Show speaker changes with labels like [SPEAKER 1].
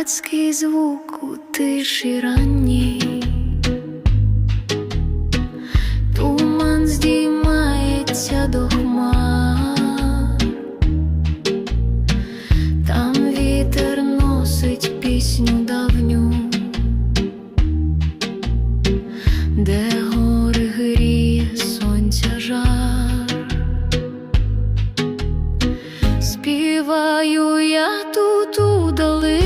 [SPEAKER 1] козацький звук у тиші ранній. Туман здіймається до хмар, там вітер носить пісню давню, де гори гріє сонця жар. Співаю я тут удали,